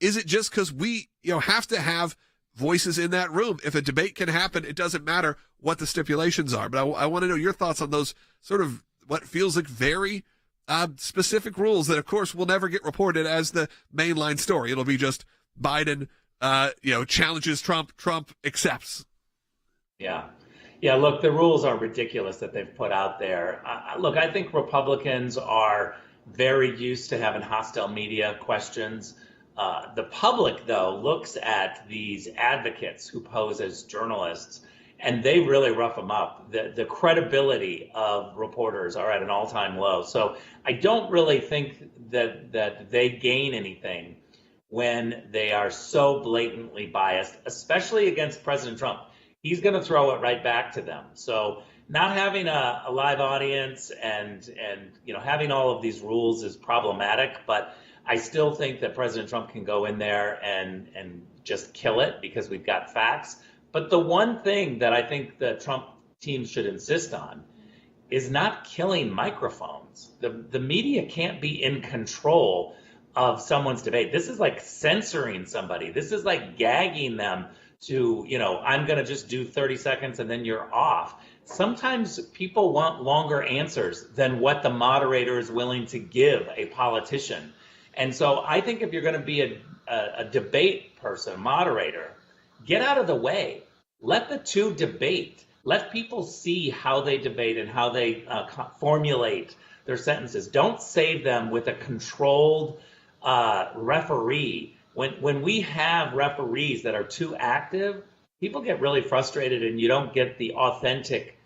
Is it just because we have to have voices in that room? If a debate can happen, it doesn't matter what the stipulations are. But I want to know your thoughts on those sort of what feels like very specific rules that, of course, will never get reported as the mainline story. It'll be just Biden challenges Trump, Trump accepts. Yeah. Look, the rules are ridiculous that they've put out there. Look, I think Republicans are very used to having hostile media questions. The public, though, looks at these advocates who pose as journalists, and they really rough them up. The credibility of reporters are at an all-time low. So I don't really think that they gain anything when they are so blatantly biased, especially against President Trump. He's going to throw it right back to them. So not having a live audience and having all of these rules is problematic, but I still think that President Trump can go in there and just kill it because we've got facts. But the one thing that I think the Trump team should insist on is not killing microphones. The media can't be in control of someone's debate. This is like censoring somebody. This is like gagging them to, I'm going to just do 30 seconds and then you're off. Sometimes people want longer answers than what the moderator is willing to give a politician. And so I think if you're going to be a debate person, moderator, get out of the way. Let the two debate. Let people see how they debate and how they formulate their sentences. Don't save them with a controlled referee. When we have referees that are too active, people get really frustrated and you don't get the authentic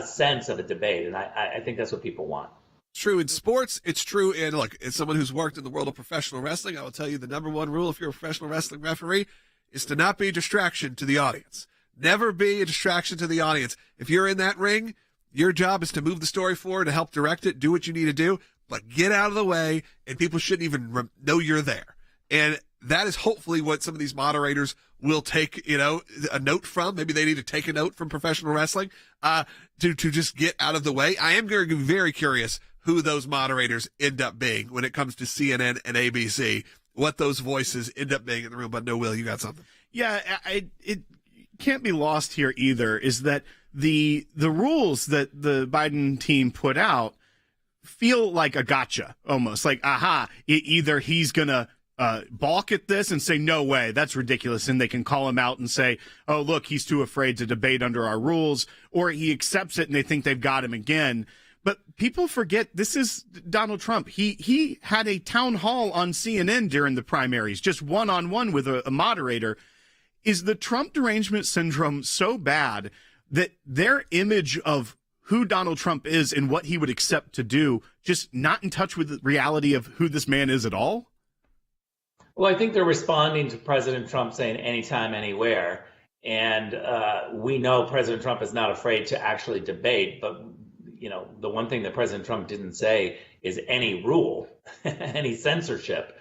sense of a debate. And I think that's what people want. It's true in sports. It's true in, look, as someone who's worked in the world of professional wrestling, I will tell you the number one rule if you're a professional wrestling referee is to not be a distraction to the audience. Never be a distraction to the audience. If you're in that ring, your job is to move the story forward, to help direct it, do what you need to do, but get out of the way, and people shouldn't even know you're there. And that is hopefully what some of these moderators will take, a note from. Maybe they need to take a note from professional wrestling, to just get out of the way. I am very, very curious who those moderators end up being when it comes to CNN and ABC, what those voices end up being in the room. But no, Will, you got something. Yeah, it can't be lost here either, is that the rules that the Biden team put out feel like a gotcha, almost like, either he's going to balk at this and say, no way, that's ridiculous, and they can call him out and say, oh, look, he's too afraid to debate under our rules, or he accepts it and they think they've got him again. But people forget this is Donald Trump. He had a town hall on CNN during the primaries, just one-on-one with a moderator. Is the Trump derangement syndrome so bad that their image of who Donald Trump is and what he would accept to do just not in touch with the reality of who this man is at all? Well, I think they're responding to President Trump saying anytime, anywhere. And we know President Trump is not afraid to actually debate. But, the one thing that President Trump didn't say is any rule, any censorship.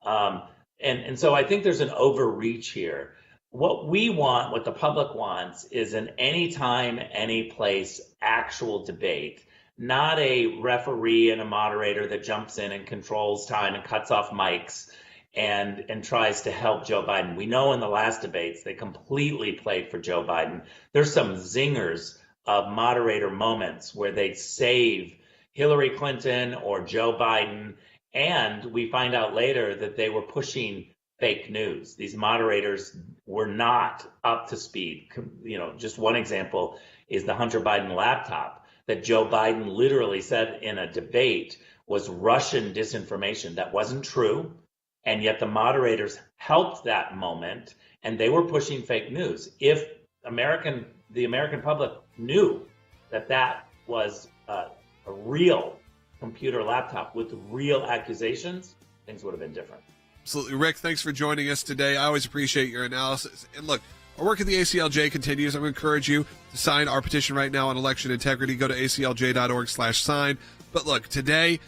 And so I think there's an overreach here. What we want, what the public wants, is an anytime, any place actual debate, not a referee and a moderator that jumps in and controls time and cuts off mics and tries to help Joe Biden. We know in the last debates they completely played for Joe Biden. There's some zingers of moderator moments where they save Hillary Clinton or Joe Biden, and we find out later that they were pushing fake news. These moderators were not up to speed. Just one example is the Hunter Biden laptop that Joe Biden literally said in a debate was Russian disinformation. That wasn't true. And yet the moderators helped that moment, and they were pushing fake news. If the American public knew that was a real computer laptop with real accusations, things would have been different. Absolutely. Rick, thanks for joining us today. I always appreciate your analysis. And look, our work at the ACLJ continues. I'm going to encourage you to sign our petition right now on election integrity. Go to aclj.org/sign. But look, today,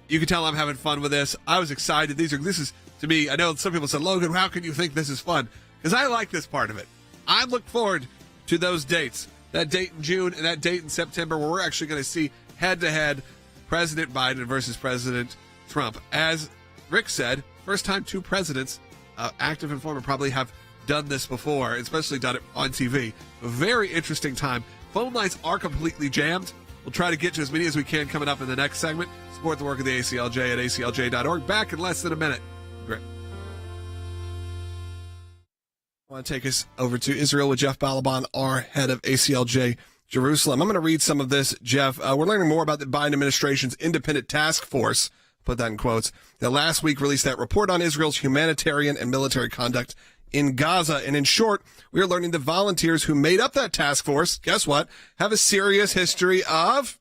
you can tell I'm having fun with this. I was excited. This is, to me, I know some people said, Logan, how can you think this is fun? Because I like this part of it. I look forward to those dates, that date in June and that date in September, where we're actually going to see head-to-head President Biden versus President Trump. As Rick said, first time two presidents, active and former, probably have done this before, especially done it on TV. A very interesting time. Phone lines are completely jammed. We'll try to get to as many as we can coming up in the next segment. Support the work of the ACLJ at aclj.org. Back in less than a minute. Great. I want to take us over to Israel with Jeff Balaban, our head of ACLJ Jerusalem. I'm going to read some of this, Jeff. We're learning more about the Biden administration's independent task force, put that in quotes, that last week released that report on Israel's humanitarian and military conduct in Gaza. And in short, we are learning the volunteers who made up that task force, guess what, have a serious history of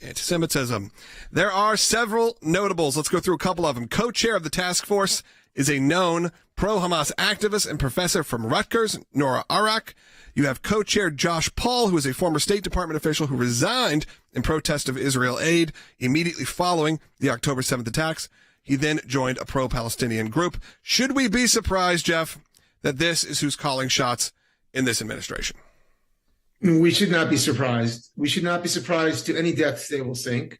anti-Semitism. There are several notables. Let's go through a couple of them. Co-chair of the task force is a known pro-Hamas activist and professor from Rutgers, Nora Arak. You have co-chair Josh Paul, who is a former State Department official who resigned in protest of Israel aid immediately following the October 7th attacks. He then joined a pro-Palestinian group. Should we be surprised, Jeff, that this is who's calling shots in this administration? We should not be surprised. We should not be surprised to any depths they will sink.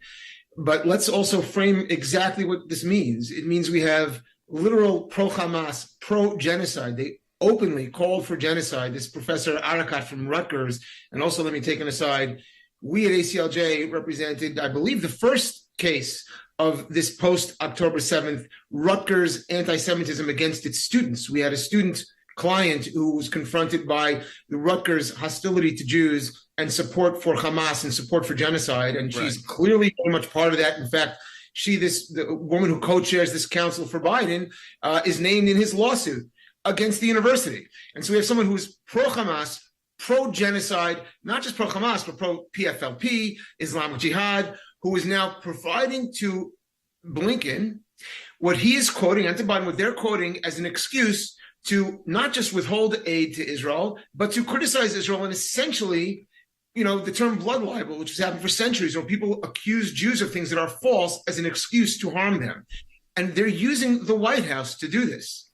But let's also frame exactly what this means. It means we have literal pro-Hamas, pro-genocide. They openly called for genocide. This Professor Arakat from Rutgers, and also let me take an aside, we at ACLJ represented, I believe, the first case of this post-October 7th Rutgers anti-Semitism against its students. We had a student client who was confronted by the Rutgers hostility to Jews and support for Hamas and support for genocide, and she's clearly very much part of that. In fact, the woman who co-chairs this council for Biden, is named in his lawsuit against the university. And so we have someone who's pro-Hamas, pro-genocide, not just pro-Hamas, but pro-PFLP, Islamic Jihad, who is now providing to Blinken what he is quoting, and to Biden, what they're quoting as an excuse to not just withhold aid to Israel, but to criticize Israel and essentially, the term blood libel, which has happened for centuries, where people accuse Jews of things that are false as an excuse to harm them. And they're using the White House to do this.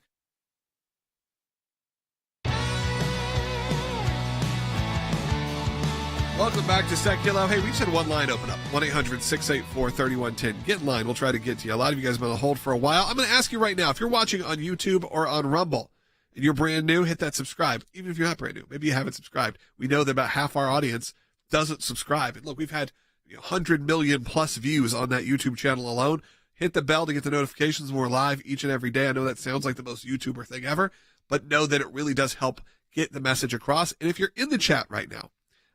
Welcome back to Sekulow. Hey, we just had one line open up, 1-800-684-3110. Get in line. We'll try to get to you. A lot of you guys have been on hold for a while. I'm going to ask you right now, if you're watching on YouTube or on Rumble and you're brand new, hit that subscribe. Even if you're not brand new, maybe you haven't subscribed. We know that about half our audience doesn't subscribe. And look, we've had 100 million plus views on that YouTube channel alone. Hit the bell to get the notifications when we're live each and every day. I know that sounds like the most YouTuber thing ever, but know that it really does help get the message across. And if you're in the chat right now,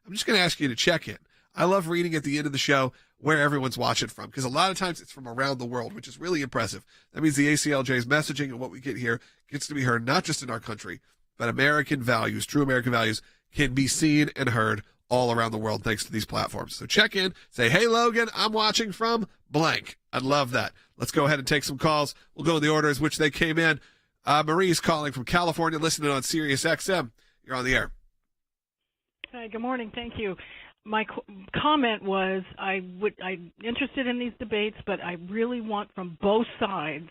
I'm just going to ask you to check in. I love reading at the end of the show where everyone's watching from, because a lot of times it's from around the world, which is really impressive. That means the ACLJ's messaging and what we get here gets to be heard not just in our country, but American values, true American values, can be seen and heard all around the world thanks to these platforms. So check in, say, hey, Logan, I'm watching from blank. I'd love that. Let's go ahead and take some calls. We'll go in the order as which they came in. Marie's calling from California, listening on Sirius XM. You're on the air. Hi, good morning. Thank you. My comment was I'm interested in these debates, but I really want from both sides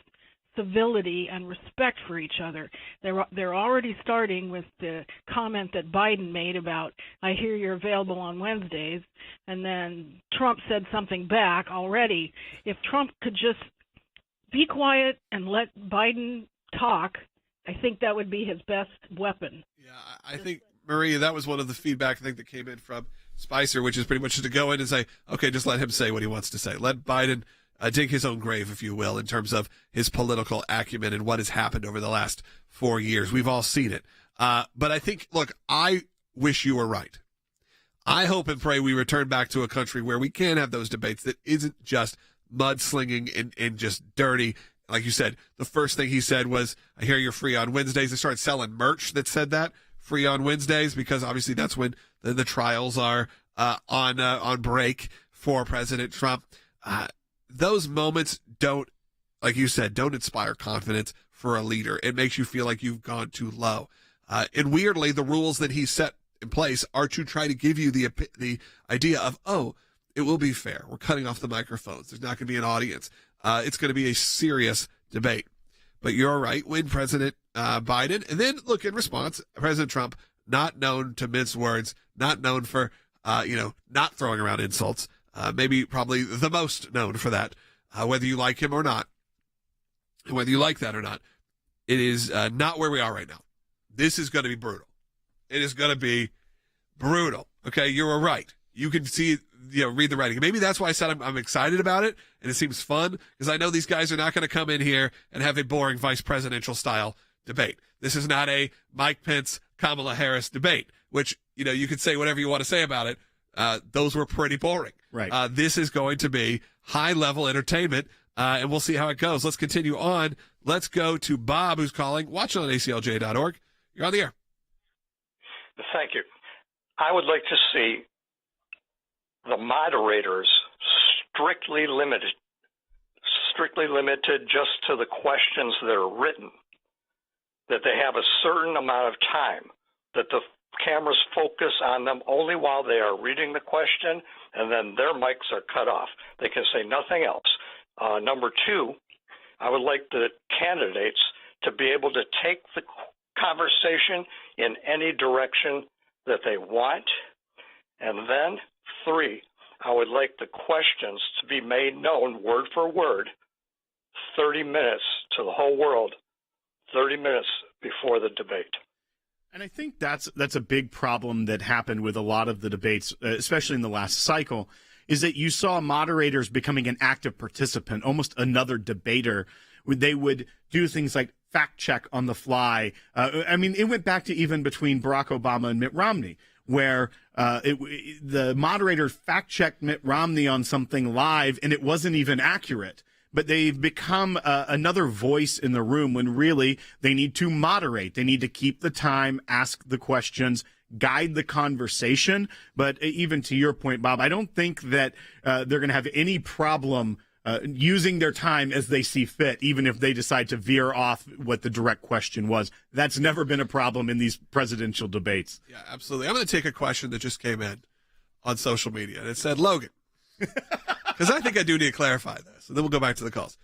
civility and respect for each other. They're already starting with the comment that Biden made about, I hear you're available on Wednesdays, and then Trump said something back already. If Trump could just be quiet and let Biden talk, I think that would be his best weapon. Yeah, I think, Maria, that was one of the feedback I think that came in from Spicer, which is pretty much to go in and say, okay, just let him say what he wants to say. Let Biden dig his own grave, if you will, in terms of his political acumen and what has happened over the last 4 years. We've all seen it. But I think, look, I wish you were right. I hope and pray we return back to a country where we can have those debates that isn't just mudslinging and just dirty. Like you said, the first thing he said was, I hear you're free on Wednesdays. They started selling merch that said that. Free on Wednesdays, because obviously that's when the trials are on break for President Trump. Those moments don't, like you said, don't inspire confidence for a leader. It makes you feel like you've gone too low. And weirdly, the rules that he set in place are to try to give you the idea of, oh, it will be fair. We're cutting off the microphones. There's not going to be an audience. It's going to be a serious debate. But you're right, when President Biden, and then look, in response, President Trump, not known to mince words, not known for, not throwing around insults, maybe probably the most known for that, whether you like him or not, and whether you like that or not, it is not where we are right now. This is going to be brutal. It is going to be brutal. Okay, you were right. You can see, read the writing. Maybe that's why I said I'm excited about it, and it seems fun, because I know these guys are not going to come in here and have a boring vice presidential style debate. This is not a Mike Pence, Kamala Harris debate, which, you could say whatever you want to say about it. Those were pretty boring. Right. This is going to be high level entertainment, and we'll see how it goes. Let's continue on. Let's go to Bob, who's calling. Watch on ACLJ.org. You're on the air. Thank you. I would like to see the moderators strictly limited just to the questions that are written, that they have a certain amount of time, that the cameras focus on them only while they are reading the question, and then their mics are cut off. They can say nothing else. Number two, I would like the candidates to be able to take the conversation in any direction that they want. And then three, I would like the questions to be made known word for word, 30 minutes to the whole world, 30 minutes before the debate. And I think that's a big problem that happened with a lot of the debates, especially in the last cycle, is that you saw moderators becoming an active participant, almost another debater. They would do things like fact check on the fly. It went back to even between Barack Obama and Mitt Romney, where the moderator fact checked Mitt Romney on something live, and it wasn't even accurate. But they've become another voice in the room when really they need to moderate. They need to keep the time, ask the questions, guide the conversation. But even to your point, Bob, I don't think that they're going to have any problem using their time as they see fit, even if they decide to veer off what the direct question was. That's never been a problem in these presidential debates. Yeah, absolutely. I'm going to take a question that just came in on social media, and it said, Logan, because I think I do need to clarify this, and then we'll go back to the calls.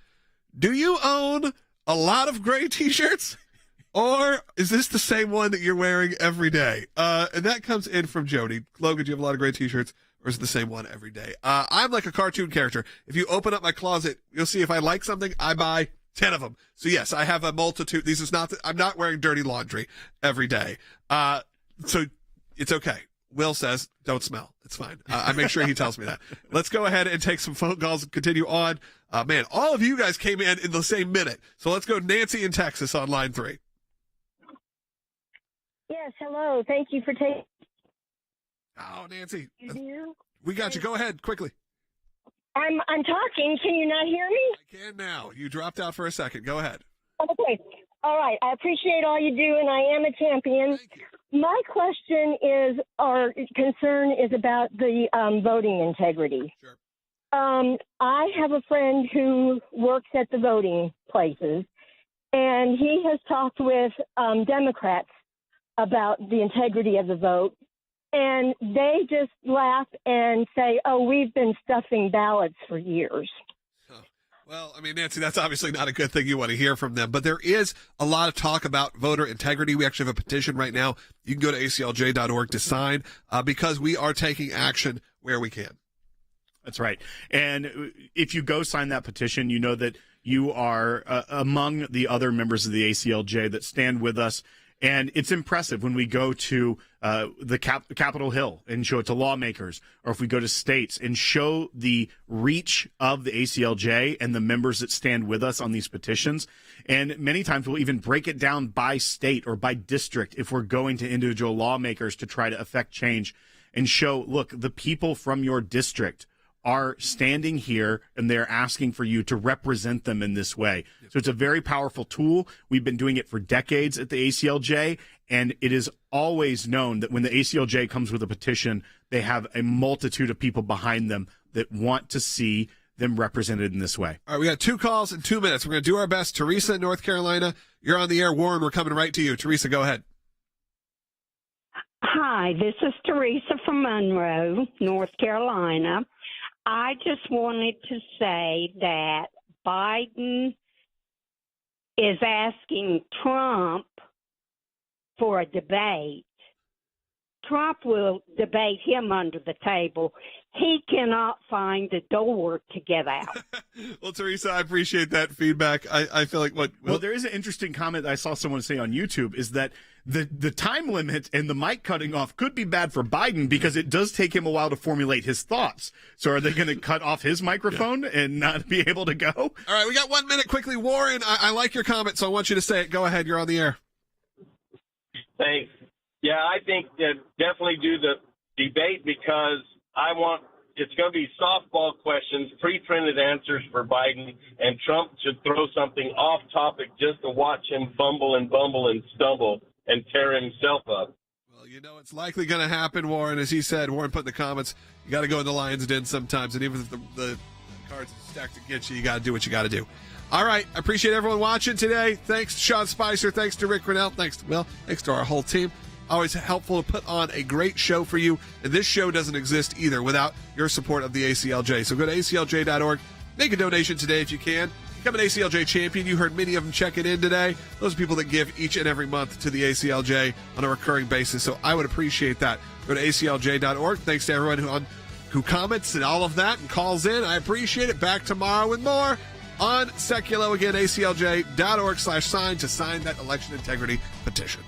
Do you own a lot of gray T-shirts, or is this the same one that you're wearing every day? And that comes in from Jody. Logan, do you have a lot of gray T-shirts, or is it the same one every day? I'm like a cartoon character. If you open up my closet, you'll see if I like something, I buy 10 of them. So yes, I have a multitude. I'm not wearing dirty laundry every day. So it's okay. Will says, don't smell. It's fine. I make sure he tells me that. Let's go ahead and take some phone calls and continue on. Man, all of you guys came in the same minute. So let's go Nancy in Texas on line 3. Yes, hello. Thank you for taking. Oh, Nancy. You do? We got you. Go ahead, quickly. I'm talking. Can you not hear me? I can now. You dropped out for a second. Go ahead. Okay. All right. I appreciate all you do, and I am a champion. My question is, or concern is about the voting integrity. Sure. I have a friend who works at the voting places, and he has talked with Democrats about the integrity of the vote. And they just laugh and say, oh, we've been stuffing ballots for years. Well, I mean, Nancy, that's obviously not a good thing you want to hear from them. But there is a lot of talk about voter integrity. We actually have a petition right now. You can go to ACLJ.org to sign because we are taking action where we can. That's right. And if you go sign that petition, you know that you are among the other members of the ACLJ that stand with us. And it's impressive when we go to the Capitol Hill and show it to lawmakers, or if we go to states and show the reach of the ACLJ and the members that stand with us on these petitions. And many times we'll even break it down by state or by district if we're going to individual lawmakers to try to affect change and show, look, the people from your district are standing here and they're asking for you to represent them in this way. So it's a very powerful tool. We've been doing it for decades at the ACLJ, and it is always known that when the ACLJ comes with a petition, they have a multitude of people behind them that want to see them represented in this way. All right, we got 2 calls in 2 minutes. We're going to do our best. Teresa in North Carolina, you're on the air. Warren, we're coming right to you. Teresa, go ahead. Hi, this is Teresa from Monroe, North Carolina. I just wanted to say that Biden is asking Trump for a debate. Trump will debate him under the table. He cannot find the door to get out. Well, Teresa, I appreciate that feedback. I feel like Well, there is an interesting comment I saw someone say on YouTube is that the time limit and the mic cutting off could be bad for Biden because it does take him a while to formulate his thoughts. So are they going to cut off his microphone and not be able to go? All right, we got 1 minute quickly. Warren, I like your comment, so I want you to say it. Go ahead. You're on the air. Thanks. Yeah, I think that definitely do the debate because it's going to be softball questions, pre-printed answers for Biden, and Trump should throw something off topic just to watch him fumble and bumble and stumble and tear himself up. Well, you know, it's likely going to happen, Warren. As he said, Warren put in the comments, you got to go in the lion's den sometimes, and even if the cards are stacked against you, you got to do what you got to do. All right, I appreciate everyone watching today. Thanks to Sean Spicer. Thanks to Rick Grinnell. Thanks to Will. Thanks to our whole team. Always helpful to put on a great show for you. And this show doesn't exist either without your support of the ACLJ. So go to ACLJ.org. Make a donation today if you can. Become an ACLJ champion. You heard many of them checking in today. Those are people that give each and every month to the ACLJ on a recurring basis. So I would appreciate that. Go to ACLJ.org. Thanks to everyone who comments and all of that and calls in. I appreciate it. Back tomorrow with more on Sekulow. Again, ACLJ.org/sign to sign that election integrity petition.